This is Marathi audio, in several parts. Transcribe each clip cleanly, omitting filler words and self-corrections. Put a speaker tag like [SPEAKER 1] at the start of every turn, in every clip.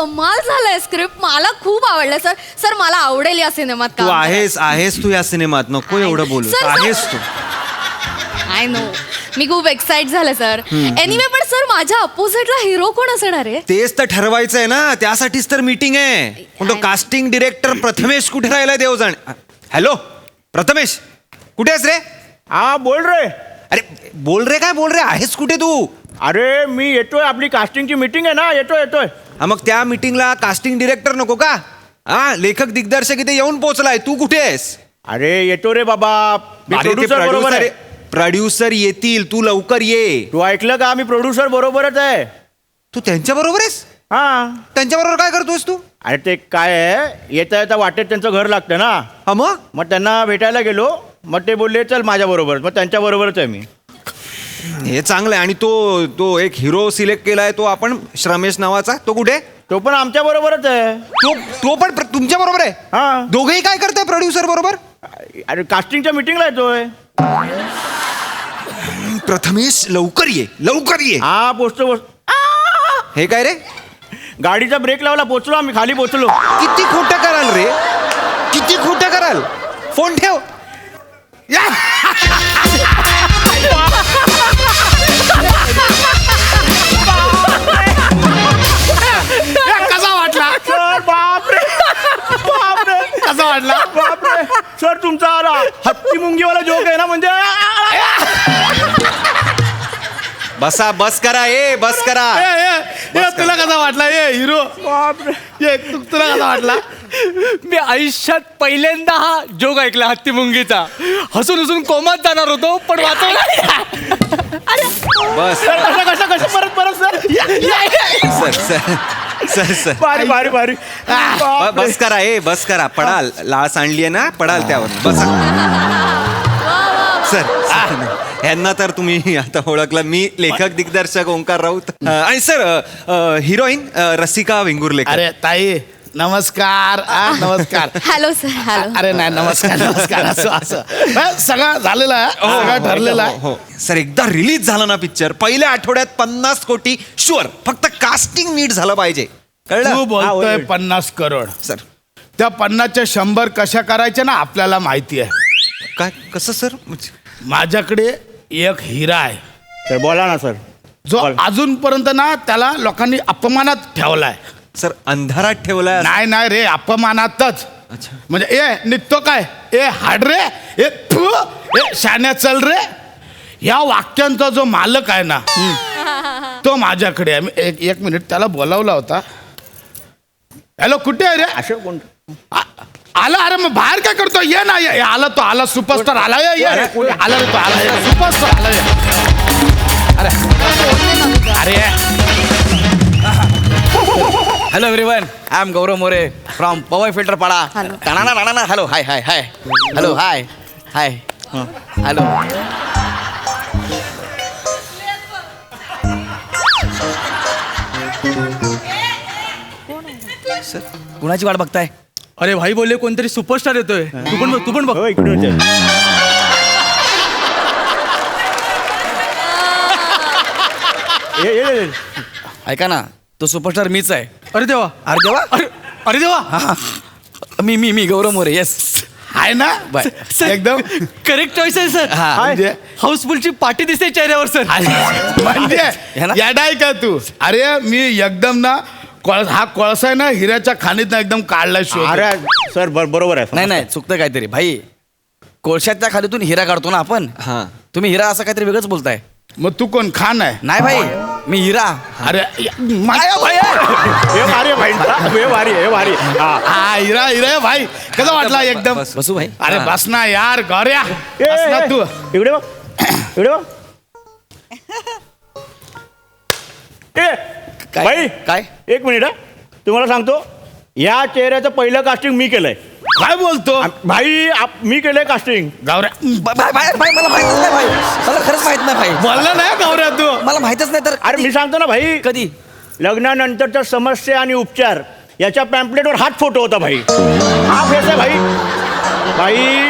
[SPEAKER 1] कमाल झालाय स्क्रिप्ट, मला खूप आवडलं सर. सर मला आवडेल या सिनेमात
[SPEAKER 2] तू
[SPEAKER 1] काम
[SPEAKER 2] आहेस तू या सिनेमात, नको एवढं बोलू.
[SPEAKER 1] सर,
[SPEAKER 2] आहेस तू.
[SPEAKER 1] आय नो, मी खूप एक्साइट झाले सर. एनिवे पण सर माझ्या अपोजिटला हिरो कोण असणार आहे?
[SPEAKER 2] तेच तर ठरवायचं आहे ना, त्यासाठीच तर मीटिंग आहे. पण तो कास्टिंग डिरेक्टर प्रथमेश कुठे राहिलाय देवजाण. हॅलो प्रथमेश, कुठे आहेस रे?
[SPEAKER 3] हा बोल रे.
[SPEAKER 2] अरे बोल रे, काय बोल रे, आहेस कुठे तू?
[SPEAKER 3] अरे मी येतोय, आपली कास्टिंगची मीटिंग आहे ना, येतोय.
[SPEAKER 2] हा, मग त्या मीटिंगला कास्टिंग डिरेक्टर नको का? हा, लेखक दिग्दर्शक इथे येऊन पोहोचलाय, तू कुठे आहेस?
[SPEAKER 3] अरे येतो रे बाबा, मी प्रोड्युसर बरोबर आहे.
[SPEAKER 2] प्रोड्युसर येतील, तू लवकर ये.
[SPEAKER 3] तू ऐकलं का, मी प्रोड्युसर बरोबरच आहे.
[SPEAKER 2] तू त्यांच्या बरोबर आहेस?
[SPEAKER 3] हा.
[SPEAKER 2] त्यांच्या बरोबर काय करतोस तू?
[SPEAKER 3] अरे ते काय आहे, येता वाटेत त्यांचं घर लागतं ना,
[SPEAKER 2] हा,
[SPEAKER 3] मग त्यांना भेटायला गेलो, मग ते बोलले चल माझ्या बरोबर, मग त्यांच्या बरोबरच आहे मी.
[SPEAKER 2] हे चांगलं आहे. आणि तो एक हिरो सिलेक्ट केलाय, तो आपण श्रमेश नावाचा, तो कुठे?
[SPEAKER 3] तो पण आमच्या बरोबरच आहे.
[SPEAKER 2] तो पण तुमच्या बरोबर आहे?
[SPEAKER 3] हा.
[SPEAKER 2] दोघेही काय करताय प्रोड्युसर बरोबर?
[SPEAKER 3] अरे कास्टिंगच्या मीटिंगला येतोय.
[SPEAKER 2] प्रथमेश लवकर ये.
[SPEAKER 3] हा पोचतो.
[SPEAKER 2] हे काय रे,
[SPEAKER 3] गाडीचा ब्रेक लावला, पोचलो आम्ही, खाली पोचलो.
[SPEAKER 2] किती खोटं कराल रे, किती खोटं कराल. फोन ठेव.
[SPEAKER 3] कसा वाटला सर? बापरे कसा वाटला? बापरे सर, तुमचा हत्ती मुंगीवाला जोक आहे ना, म्हणजे
[SPEAKER 2] बस करा.
[SPEAKER 4] तुला कसा वाटला हिरो? तुला कसा वाटला? मी आयुष्यात पहिल्यांदा हा जोक ऐकला हत्ती मुंगीचा. हसून कोमात जाणार होतो, पण वाचवला.
[SPEAKER 2] बस
[SPEAKER 3] कसं परत
[SPEAKER 2] सर
[SPEAKER 3] भारी
[SPEAKER 2] बस करा. पडाल, लाच आणली ना, पडाल त्यावर. बसा सर. ह्यांना तर तुम्ही आता ओळखलं, मी लेखक दिग्दर्शक ओंकार राऊत. आणि सर हिरोईन रसिका वेंगुर्लेकर.
[SPEAKER 4] अरे ताई नमस्कार. नमस्कार.
[SPEAKER 1] Hello sir. हॅलो.
[SPEAKER 4] अरे नाही, नमस्कार. असं सगळं झालेलं आहे, सगळं ठरलेलं आहे.
[SPEAKER 2] हो सर, एकदा रिलीज झाला ना पिक्चर, पहिल्या आठवड्यात 50 कोटी शुअर. फक्त कास्टिंग नीट झालं पाहिजे, कळलं?
[SPEAKER 4] तू बोलतोय 50 करोड.
[SPEAKER 2] सर
[SPEAKER 4] त्या 50च्या 100 कशा करायच्या ना आपल्याला माहिती आहे.
[SPEAKER 2] काय, कसं सर?
[SPEAKER 4] माझ्याकडे एक हिरा आहे,
[SPEAKER 3] सर बोला ना सर.
[SPEAKER 4] जो अजूनपर्यंत ना त्याला लोकांनी अपमानात ठेवलाय.
[SPEAKER 2] सर अंधारात ठेवलाय?
[SPEAKER 4] नाही रे, अपमानातच.
[SPEAKER 2] अच्छा.
[SPEAKER 4] म्हणजे निघतो काय, हाड रे, फू, शान्या चल रे, या वाक्यांचा जो मालक आहे ना, तो माझ्याकडे आहे. मी एक मिनिट त्याला बोलावला होता. हॅलो, कुठे आहे रे?
[SPEAKER 3] असं कोण?
[SPEAKER 4] आला. अरे मग बाहेर काय करतो? ये ना, आला सुपरस्टार आला. आला रे, तो आला, सुपरस्टार आला. अरे
[SPEAKER 5] hello everyone, I am Gaurav More from Powai Filterpada. Hello hi. Hello hi. Hello. कुणाची वाट बघताय?
[SPEAKER 4] अरे भाई बोलले कोणतरी सुपरस्टार येतोय. तू पण बघ.
[SPEAKER 3] हो, इकडून येते. ये.
[SPEAKER 5] ऐका ना, तो सुपरस्टार मीच आहे.
[SPEAKER 4] अरे देवा. अरे देवा.
[SPEAKER 5] मी गौरव मोरे. येस
[SPEAKER 4] आहे ना.
[SPEAKER 5] बाय.
[SPEAKER 4] एकदम
[SPEAKER 6] करेक्ट चॉईस आहे सर.
[SPEAKER 4] म्हणजे
[SPEAKER 6] हाऊसफुलची पार्टी दिसते चेहऱ्यावर सर.
[SPEAKER 4] म्हणजे याडाय का तू? अरे मी एकदम ना हा कोळसा आहे ना, हिऱ्याच्या खाणीत ना एकदम काढलाय शोध.
[SPEAKER 3] अरे सर बरोबर आहे.
[SPEAKER 5] नाही चुकतं काहीतरी भाई. कोळशाच्या खालीतून हिरा काढतो ना आपण.
[SPEAKER 2] हा.
[SPEAKER 5] तुम्ही हिरा असं काहीतरी वेगळंच बोलताय.
[SPEAKER 4] मग तू कोण, खान आहे?
[SPEAKER 5] नाही भाई, मी हिरा.
[SPEAKER 4] अरे हा हिरा भाई. कसा वाटला एकदम?
[SPEAKER 5] बसू भाई.
[SPEAKER 4] अरे बस ना यार, गौऱ्या बस ना तू.
[SPEAKER 3] इकडे बघ. भाई
[SPEAKER 5] काय?
[SPEAKER 3] एक मिनिट. तुम्हाला सांगतो, या चेहऱ्याचं पहिलं कास्टिंग मी केलंय.
[SPEAKER 4] काय बोलतो
[SPEAKER 3] भाई? मी केलंय कास्टिंग.
[SPEAKER 4] गौऱ्या
[SPEAKER 5] भाई मला माहितच नाही भाई. मला खरंच माहित नाही भाई.
[SPEAKER 4] बोलला नाही गौऱ्या तू?
[SPEAKER 5] मला माहितच नाही तर.
[SPEAKER 3] अरे मी सांगतो ना भाई,
[SPEAKER 5] कधी?
[SPEAKER 3] लग्नानंतरच्या समस्या आणि उपचार याच्या पॅम्पलेटवर हाच फोटो होता भाई. हा फेस आहे भाई.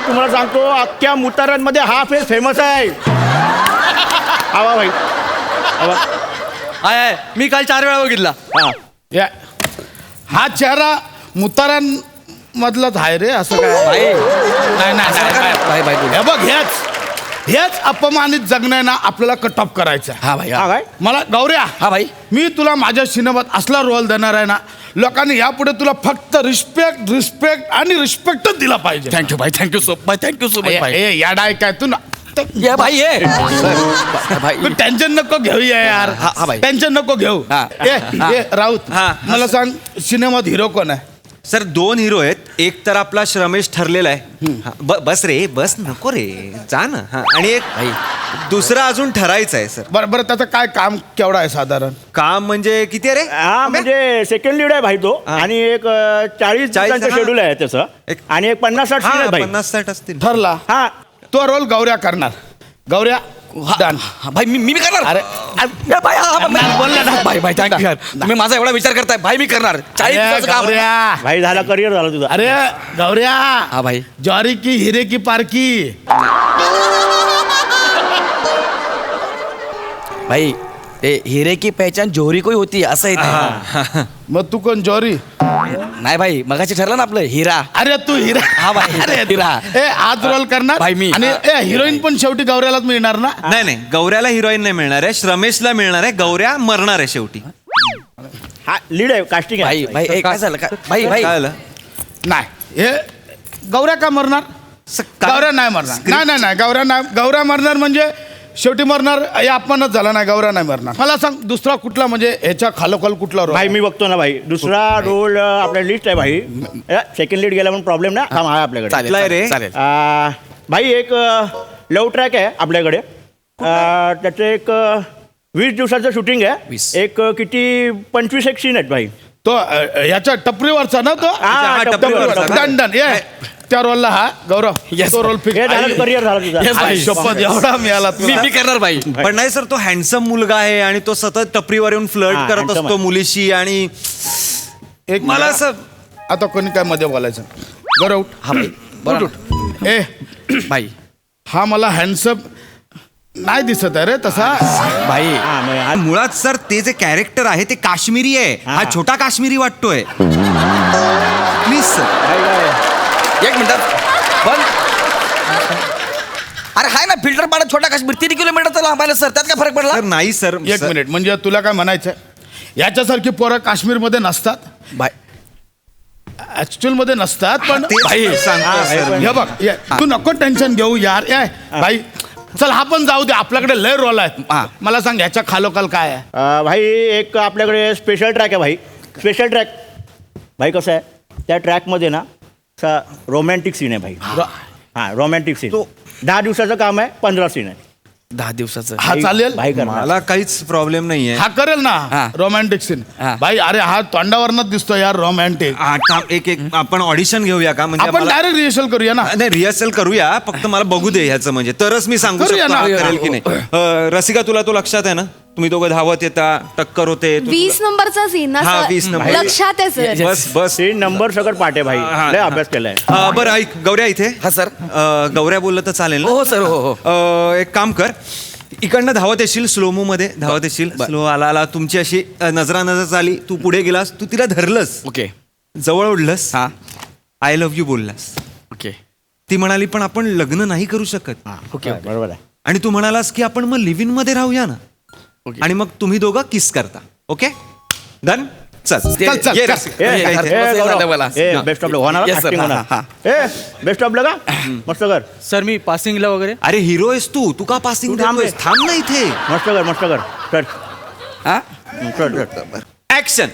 [SPEAKER 3] तुम्हाला सांगतो, अख्ख्या मुतारांमध्ये हा फेस फेमस आहे. आवा भाई.
[SPEAKER 6] हाय मी काल 4 वेळा बघितला.
[SPEAKER 3] हा.
[SPEAKER 4] हा चेहरा मुतारांमधलाच आहे रे, असं काय?
[SPEAKER 5] भाई
[SPEAKER 4] नाही नाही,
[SPEAKER 5] असं नका
[SPEAKER 4] नाही,
[SPEAKER 5] ना. भाई, भाई, बोल.
[SPEAKER 4] हे बघ, हेच अपमानित जगणं ना आपल्याला कट ऑफ करायचं आहे.
[SPEAKER 5] हा भाई
[SPEAKER 3] हा
[SPEAKER 5] हा
[SPEAKER 3] काय
[SPEAKER 4] मला गौऱ्या,
[SPEAKER 5] हा भाई
[SPEAKER 4] मी तुला माझ्या सिनेमात असला रोल देणार आहे ना, लोकांनी यापुढे तुला फक्त रिस्पेक्ट आणि रिस्पेक्टच दिला पाहिजे.
[SPEAKER 5] थँक्यू भाई, थँक्यू सो मच भाई.
[SPEAKER 4] ए याडा आहे काय तू ना,
[SPEAKER 5] ये भाई ये भाई
[SPEAKER 4] तू टेन्शन नको घेऊया यार.
[SPEAKER 5] हा, भाई.
[SPEAKER 4] टेन्शन नको घेऊ.
[SPEAKER 5] हा.
[SPEAKER 4] ए राऊत,
[SPEAKER 2] हा.
[SPEAKER 4] मला सांग सिनेमात हिरो कोण आहे?
[SPEAKER 2] सर 2 हिरो आहेत. एक तर आपला श्रमेश ठरलेला आहे. हा, बस रे, बस नको रे, जा ना. हा, आणि एक दुसरा अजून ठरायचा आहे सर.
[SPEAKER 4] बरं बरं, त्याचं काय काम केवढा आहे साधारण?
[SPEAKER 2] काम म्हणजे किती आहे रे?
[SPEAKER 3] हा म्हणजे सेकंड लीड आहे भाई तो. आणि एक 40 दिवसांचं
[SPEAKER 2] हा.
[SPEAKER 3] शेड्यूल आहे त्याचं. आणि एक 50-60 सीन
[SPEAKER 2] हा,
[SPEAKER 3] आहे भाई.
[SPEAKER 2] 50-60 असतील.
[SPEAKER 4] ठरला.
[SPEAKER 3] हा
[SPEAKER 4] तो रोल गौऱ्या करणार. गौऱ्या डन.
[SPEAKER 5] भाई मी करणार.
[SPEAKER 4] अरे
[SPEAKER 5] या भाई बोलला ना भाई भाई थँक्यू यार. तुम्ही माझा एवढा विचार करताय भाई. मी करणार 40
[SPEAKER 4] अरे
[SPEAKER 5] दिवसाचं काम.
[SPEAKER 4] गौऱ्या,
[SPEAKER 3] भाई झाला करिअर झाला तुझा.
[SPEAKER 4] अरे गौऱ्या,
[SPEAKER 5] हा भाई.
[SPEAKER 4] ज्वारी की हिरे की पारकी.
[SPEAKER 5] भाई ते हिरे की पहचान जोहरी कोई होती असं आहे ते.
[SPEAKER 4] मग तू कोण ज्वारी?
[SPEAKER 5] नाही भाई मगाशी ठरलं ना आपलं हिरा.
[SPEAKER 4] अरे तू हिरा.
[SPEAKER 5] हा भाई,
[SPEAKER 4] अरे
[SPEAKER 5] हिरा.
[SPEAKER 4] ए आज रोल करणार
[SPEAKER 5] भाई, मी.
[SPEAKER 4] आणि हिरोईन पण शेवटी गौऱ्यालाच मिळणार ना.
[SPEAKER 2] नाही गौऱ्याला हिरोईन नाही मिळणार आहे, श्रमेशला मिळणार आहे. गौऱ्या मरणार आहे शेवटी.
[SPEAKER 3] हा लीड आहे, कास्टिंग
[SPEAKER 5] भाई
[SPEAKER 3] आहे.
[SPEAKER 5] भाई ए, काय झालं भाई भाई
[SPEAKER 2] काय झालं?
[SPEAKER 4] नाही हे गौऱ्या का मरणार? गौऱ्या नाही मरणार. नाही गौऱ्या मरणार म्हणजे शेवटी मरणार. हे अपमानच झाला. नाही गौऱ्या नाही मरणार. मला सांग दुसरा कुठला, म्हणजे ह्याच्या खालोखाल कुठला रोल?
[SPEAKER 3] भाई मी बघतो ना भाई. दुसरा रोल आपल्या लिस्ट आहे भाई. सेकंड लीड गेला म्हणून प्रॉब्लेम ना. थांब आहे आपल्याकडे.
[SPEAKER 5] चालेल
[SPEAKER 2] कुठला आहे रे?
[SPEAKER 5] चालेल.
[SPEAKER 3] भाई एक लव ट्रॅक आहे आपल्याकडे. त्याचं एक 20 दिवसाचं शूटिंग आहे.
[SPEAKER 5] 20.
[SPEAKER 3] एक किती 25 एक सीन आहेत भाई.
[SPEAKER 4] तो याच्या टपरीवरचा ना तो.
[SPEAKER 3] हा,
[SPEAKER 2] टपरीवरचा.
[SPEAKER 4] Done done. ये त्या रोलला हा गौरव.
[SPEAKER 5] Yes.
[SPEAKER 4] तो रोल
[SPEAKER 3] हे झालं
[SPEAKER 4] फिक्स.
[SPEAKER 3] करिअर झाला तुझा.
[SPEAKER 5] Yes, भाई.
[SPEAKER 4] शपथ एवढा मिळाला
[SPEAKER 5] मी
[SPEAKER 4] तुला.
[SPEAKER 5] मी करणार भाई.
[SPEAKER 2] पण नाही सर, तो हँडसम मुलगा आहे आणि तो सतत टपरीवर येऊन फ्लर्ट
[SPEAKER 3] हा,
[SPEAKER 2] करत
[SPEAKER 3] handsome
[SPEAKER 2] असतो
[SPEAKER 3] आहे.
[SPEAKER 2] मुलीशी. आणि
[SPEAKER 4] एक
[SPEAKER 2] मला
[SPEAKER 4] मिनिट.
[SPEAKER 2] असं
[SPEAKER 4] आता कोणी काय मध्ये बोलायचं? गौरव उठ.
[SPEAKER 5] हा भाई
[SPEAKER 4] उठ, उठ. ए
[SPEAKER 5] भाई
[SPEAKER 4] हा मला हँडसम नाही दिसत आहे रे तसा.
[SPEAKER 5] भाई
[SPEAKER 3] हा, मग हा-
[SPEAKER 2] मुळात सर ते जे कॅरेक्टर आहे ते काश्मीरी आहे. हा छोटा काश्मीरी वाटतोय. Please sir.
[SPEAKER 3] भाई काय?
[SPEAKER 5] एक मिनिट पण अरे हाय ना फिल्टर पाडा छोटा काश्मीर 3 किलोमीटरचा लांब आहे ना सर. त्यात काय फरक पडला?
[SPEAKER 2] सर नाही सर.
[SPEAKER 4] एक मिनिट, म्हणजे तुला काय म्हणायचं याच्यासारखी पोरं काश्मीरमध्ये नसतात,
[SPEAKER 5] भाई
[SPEAKER 4] ऍक्च्युअल मध्ये नसतात. पण
[SPEAKER 2] तेच
[SPEAKER 4] भाई
[SPEAKER 2] सांगतोय सर.
[SPEAKER 4] हे बघ ये, तू नको टेन्शन घेऊ यार. ए भाई चल हा पण जाऊ दे, आपल्याकडे लय रोल आहे.
[SPEAKER 5] हा.
[SPEAKER 4] मला सांग ह्याच्या खालोखाल काय आहे?
[SPEAKER 3] भाई एक आपल्याकडे स्पेशल ट्रॅक आहे भाई. स्पेशल ट्रॅक भाई कसं आहे त्या ट्रॅकमध्ये ना रोमॅन्टिक सीन आहे भाई. हा रोमॅन्टिक सीन. 10 दिवसाचं काम आहे. 15 सीन आहे.
[SPEAKER 5] 10 दिवसाचं.
[SPEAKER 4] हा चालेल.
[SPEAKER 3] भाई करणार.
[SPEAKER 2] मला काहीच प्रॉब्लेम नाहीये.
[SPEAKER 4] हा करेल ना
[SPEAKER 5] हा.
[SPEAKER 4] Romantic scene.
[SPEAKER 5] हा.
[SPEAKER 4] भाई अरे हा तोंडावरनच दिसतो यार रोमॅन्टिक.
[SPEAKER 2] हा, थांब, एक आपण ऑडिशन घेऊया का? म्हणजे
[SPEAKER 4] आपण
[SPEAKER 2] मला-
[SPEAKER 4] डायरेक्ट रिहर्सल करूया ना.
[SPEAKER 2] नाही रिहर्सल करूया. फक्त मला बघू दे ह्याचं, म्हणजे तरच मी सांगू
[SPEAKER 4] करूया
[SPEAKER 2] शकतो
[SPEAKER 4] ना.
[SPEAKER 2] हा करेल की नाही. रसिका तुला तो लक्षात आहे ना? तुम्ही दोघं धावत येता, टक्कर होते.
[SPEAKER 1] 20 नंबरचा सीन ना
[SPEAKER 2] हा,
[SPEAKER 1] सर.
[SPEAKER 2] 20 नंबर.
[SPEAKER 1] लक्षात आहे सर.
[SPEAKER 2] बस
[SPEAKER 3] सीन नंबर सगळं पाठ आहे भाई.
[SPEAKER 2] हा.
[SPEAKER 3] लय अभ्यास केलाय.
[SPEAKER 2] बरं ऐक गौऱ्या इथे.
[SPEAKER 5] हा सर.
[SPEAKER 2] गौऱ्या बोललं तर चालेल
[SPEAKER 5] हो सर हो हो.
[SPEAKER 2] ना? एक काम कर, इकडनं धावत येशील, स्लोमो मध्ये धावत येशील. स्लो आला तुमची अशी नजर झाली. तू पुढे गेलास, तू तिला धरलंस,
[SPEAKER 5] ओके
[SPEAKER 2] जवळ ओढलंस,
[SPEAKER 5] हा
[SPEAKER 2] आय लव्ह यू बोललास.
[SPEAKER 5] ओके
[SPEAKER 2] ती म्हणाली पण आपण लग्न नाही करू शकत.
[SPEAKER 5] ओके
[SPEAKER 3] बरोबर आहे.
[SPEAKER 2] आणि तू म्हणालास की आपण मग लिव्ह इन मध्ये राहूया ना.
[SPEAKER 5] ओके.
[SPEAKER 2] आणि मग तुम्ही दोघं किस करता. Okay done. चल
[SPEAKER 4] चल, चल,
[SPEAKER 2] ये
[SPEAKER 4] चल.
[SPEAKER 2] रसिका.
[SPEAKER 3] ए,
[SPEAKER 2] ये इथे.
[SPEAKER 3] ए,
[SPEAKER 5] झालं
[SPEAKER 3] गौरव.
[SPEAKER 5] मला.
[SPEAKER 3] ए,
[SPEAKER 2] हा.
[SPEAKER 3] बेस्ट ऑफ लक होणार.
[SPEAKER 5] Yes, sir.
[SPEAKER 3] acting
[SPEAKER 5] हा,
[SPEAKER 3] होणार.
[SPEAKER 5] हा,
[SPEAKER 3] ए बेस्ट ऑफ लक का मस्त कर.
[SPEAKER 6] सर मी पासिंगला वगैरे
[SPEAKER 2] अरे हिरो आहेस तू का पासिंग
[SPEAKER 3] तू थांब रे.
[SPEAKER 2] थांब ना इथे.
[SPEAKER 3] मस्त कर मस्त कर. चल
[SPEAKER 5] हा
[SPEAKER 3] चल चल.
[SPEAKER 2] Action.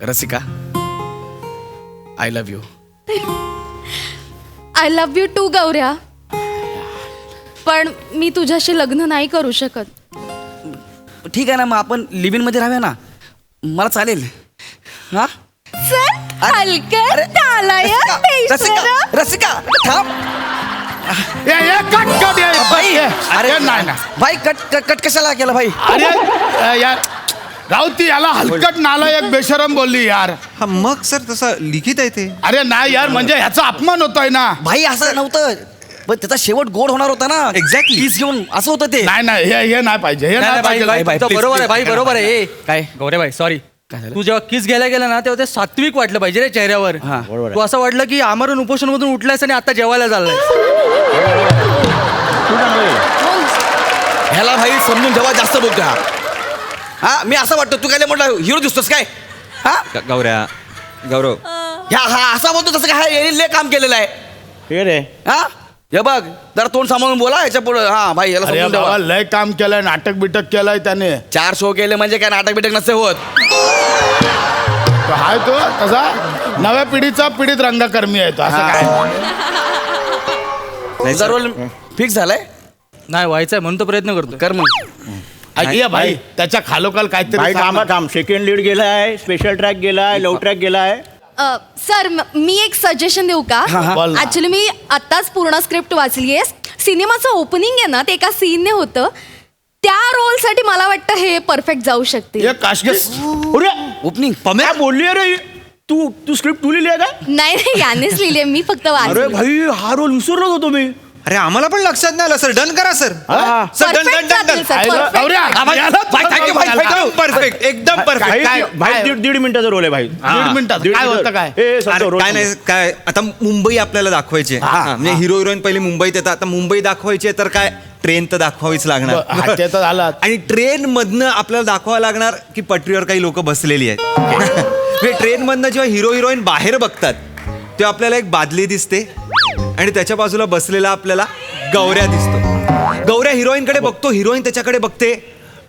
[SPEAKER 5] Rasika I love you.
[SPEAKER 1] I love you too Gaurya. पण मी तुझ्याशी लग्न नाही करू शकत.
[SPEAKER 5] ठीक आहे ना मग आपण लिव्ह इन मध्ये राहूया ना. मला चालेल. हा
[SPEAKER 1] सर हलकं नालायक
[SPEAKER 5] रसिका
[SPEAKER 1] बेशरम.
[SPEAKER 5] रसिका थांब.
[SPEAKER 4] कट कट ये.
[SPEAKER 5] भाई
[SPEAKER 4] अरे नाही ना.
[SPEAKER 5] भाई कट कशाला केला भाई?
[SPEAKER 4] अरे यार राऊती याला हलकट नालायक बेशरम बोलली यार.
[SPEAKER 2] हा मग सर तसं लिखित आहे ते.
[SPEAKER 4] अरे नाही यार, म्हणजे ह्याचा अपमान होतोय ना.
[SPEAKER 5] भाई असं नव्हतं. पण त्याचा शेवट गोड होणार होता ना.
[SPEAKER 2] Exactly.
[SPEAKER 5] किस घेऊन असं होतं ते.
[SPEAKER 4] नाही नाही हे नाही पाहिजे हे नाही
[SPEAKER 6] भाई
[SPEAKER 4] पाहिजे
[SPEAKER 6] भाई,
[SPEAKER 5] भाई,
[SPEAKER 6] तुमचं
[SPEAKER 5] please,
[SPEAKER 6] बरोबर आहे भाई
[SPEAKER 5] please,
[SPEAKER 6] बरोबर आहे ए,
[SPEAKER 5] काय?
[SPEAKER 6] गौरे भाई सॉरी
[SPEAKER 5] काय झालं?
[SPEAKER 6] तू जेव्हा किस घ्यायला गेला ना तेव्हा ते सात्विक वाटलं पाहिजे रे चेहऱ्यावर
[SPEAKER 5] हा,
[SPEAKER 3] बरोबर आहे.
[SPEAKER 6] तू असं वाटलं की आमरण उपोषण मधून उठलायस आणि आता जेवायला चाललाय
[SPEAKER 3] तू चांगलं आहे.
[SPEAKER 5] ह्याला भाई समजून जेव्हा जास्त बोलतो हा मी असं वाटतं तू काय म्हटलं हिरो दिसतोस काय हा
[SPEAKER 2] गौरव
[SPEAKER 5] हा असा बोलतो तसं काय यांनी लय काम केलेलं आहे
[SPEAKER 3] हे रे
[SPEAKER 5] हा हे बघ जरा तोंड सांभाळून बोला याच्या पुढे हा भाई याला
[SPEAKER 4] अरे
[SPEAKER 5] समजून
[SPEAKER 4] बाबा
[SPEAKER 5] ठेवा.
[SPEAKER 4] लय काम केलंय नाटक बिटक केलंय त्याने
[SPEAKER 5] 4 शो केले म्हणजे काय नाटक बिटक नसते होत.
[SPEAKER 4] तो हाय तो तसा नव्या पिढीत रंगकर्मी आहे तो असं काय
[SPEAKER 5] तुझा रोल फिक्स झालाय
[SPEAKER 6] नाही व्हायचंय म्हणून तो प्रयत्न करतो
[SPEAKER 5] कर मग
[SPEAKER 4] ऐक भाई त्याच्या खालोखाल काहीतरी
[SPEAKER 3] भाई
[SPEAKER 4] सांग ना.
[SPEAKER 3] काम सेकंड लीड गेलाय स्पेशल ट्रॅक गेलाय लव ट्रॅक गेलाय.
[SPEAKER 1] सर मी एक सजेशन देऊ का
[SPEAKER 4] बोल ना.
[SPEAKER 1] ऍक्च्युली मी आत्ताच पूर्ण स्क्रिप्ट वाचली आहे. सिनेमाचं ओपनिंग आहे ना ते एका सीनने होतं. त्या रोलसाठी मला वाटतं हे परफेक्ट जाऊ शकते.
[SPEAKER 4] हे काशकेस
[SPEAKER 3] अरे
[SPEAKER 5] ओपनिंग
[SPEAKER 3] काय बोलली अरे तू स्क्रिप्ट तू लिहिली आहे का?
[SPEAKER 1] नाही नाही यानेच लिहिली मी फक्त
[SPEAKER 3] अरे
[SPEAKER 1] वाचली.
[SPEAKER 3] भाई हा रोल विसरलोच होतो मी.
[SPEAKER 2] अरे आम्हाला पण लक्षात नाही आलं सर. डन करा सर.
[SPEAKER 3] हा.
[SPEAKER 2] Sir done
[SPEAKER 1] Perfect
[SPEAKER 2] done done
[SPEAKER 1] जातील,
[SPEAKER 2] डन
[SPEAKER 1] sir, perfect.
[SPEAKER 4] गौऱ्या, याला
[SPEAKER 5] भाई, thank you, भाई, thank you.
[SPEAKER 2] परफेक्ट एकदम परफेक्ट.
[SPEAKER 3] भाई
[SPEAKER 4] काय-
[SPEAKER 3] भाई
[SPEAKER 4] काय-
[SPEAKER 3] दीड मिनिटाचा रोल आहे भाई.
[SPEAKER 4] दीड मिनिटात काय होतं काय
[SPEAKER 3] ए, संतो, रोल
[SPEAKER 2] काय नाही काय आता मुंबई आपल्याला दाखवायची आहे. हा, म्हणजे हिरो हिरोईन पहिली मुंबईत येतात. आता मुंबई दाखवायची आहे तर काय ट्रेन तर दाखवावीच
[SPEAKER 4] हा,
[SPEAKER 2] लागणार.
[SPEAKER 4] ते तर झालं.
[SPEAKER 2] आणि ट्रेन मधनं आपल्याला दाखवावं लागणार की पटरीवर काही लोक बसलेली आहेत. ट्रेन मधनं जेव्हा हिरो हिरोईन बाहेर बघतात तेव्हा आपल्याला एक बादली दिसते आणि त्याच्या बाजूला बसलेला आपल्याला गौऱ्या दिसतो. गौऱ्या हिरोईन कडे बघतो, हिरोईन त्याच्याकडे बघते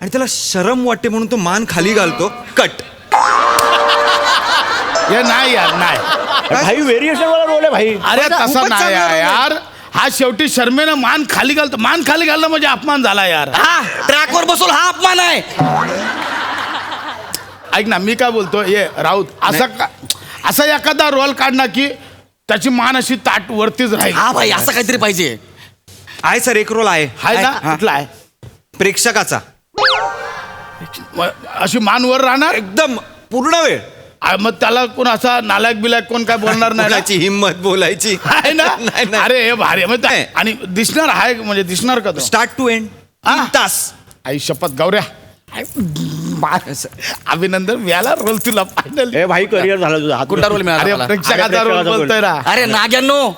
[SPEAKER 2] आणि त्याला शरम वाटते म्हणून तो मान खाली घालतो. कट.
[SPEAKER 4] हे नाही यार नाही
[SPEAKER 3] भाई व्हेरिएशन वाला रोल आहे भाई.
[SPEAKER 4] अरे तसं
[SPEAKER 2] खूपच
[SPEAKER 4] नाही
[SPEAKER 2] चांगला रोल आहे.
[SPEAKER 4] यार हा शेवटी शर्मेनं मान खाली घालणं म्हणजे अपमान झाला यार.
[SPEAKER 5] हा ट्रॅकवर बसवलं हा अपमान आहे.
[SPEAKER 4] ऐक ना मी काय बोलतो ये राऊत असा एखादा रोल काढणार की त्याची मान अशी ताट वरतीच राहील.
[SPEAKER 5] हा भाई असं काहीतरी पाहिजे.
[SPEAKER 2] आहे सर एक रोल आहे
[SPEAKER 4] हाय ना
[SPEAKER 5] हा.
[SPEAKER 4] कुठला आहे
[SPEAKER 2] प्रेक्षकाचा.
[SPEAKER 4] अशी मान वर राहणार
[SPEAKER 2] एकदम पूर्ण वेळ
[SPEAKER 4] मग त्याला कोण असा नालायक बिलायक कोण काय बोलणार नाही ना?
[SPEAKER 2] कोणाची हिंमत बोलायची
[SPEAKER 4] आहे ना
[SPEAKER 2] नाही, नाही.
[SPEAKER 4] अरे हे भारी आहे. मग
[SPEAKER 2] नाही.
[SPEAKER 4] आणि दिसणार आहे म्हणजे दिसणार का तो
[SPEAKER 2] स्टार्ट टू एंड
[SPEAKER 4] हा.
[SPEAKER 2] 3 तास.
[SPEAKER 4] आई शपथ गौऱ्या अभिनंदन मिळाला रोल तुला फायनल.
[SPEAKER 3] ए भाई करिअर झाला तुझा हात.
[SPEAKER 5] कुठला रोल
[SPEAKER 4] अरे
[SPEAKER 5] मिळाला मला?
[SPEAKER 4] प्रेक्षकाचा रोल बोलतोय ना.
[SPEAKER 5] अरे नाग्यांनो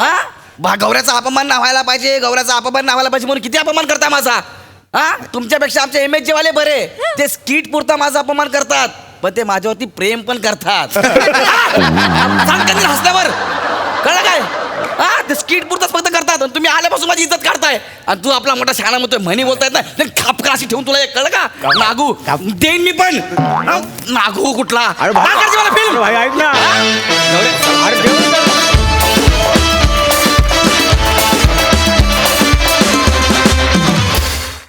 [SPEAKER 5] हा गौऱ्याचा अपमान ना व्हायला पाहिजे गौऱ्याचा अपमान ना व्हायला पाहिजे म्हणून किती अपमान करता माझा. हा तुमच्यापेक्षा आमचे MH वाले बरे ते स्किट पुरता माझा अपमान करतात पण ते माझ्यावरती प्रेम पण करतात. सांग कधी हसल्यावर कळलं काय हा ते स्किट पुरताच फक्त करतात आणि तुम्ही आल्यापासून माझी इज्जत काढताय आणि तू आपला मोठा शहाणा म्हणतोय म्हणी बोलतायत ना खापका अशी ठेवून तुला हे कळलं का नागू देईन मी पण हा? नागू कुठला
[SPEAKER 3] अरे भाई
[SPEAKER 5] काय करायची मला
[SPEAKER 3] अरे
[SPEAKER 5] फिल्म
[SPEAKER 3] भाई ऐक ना. अरे देऊ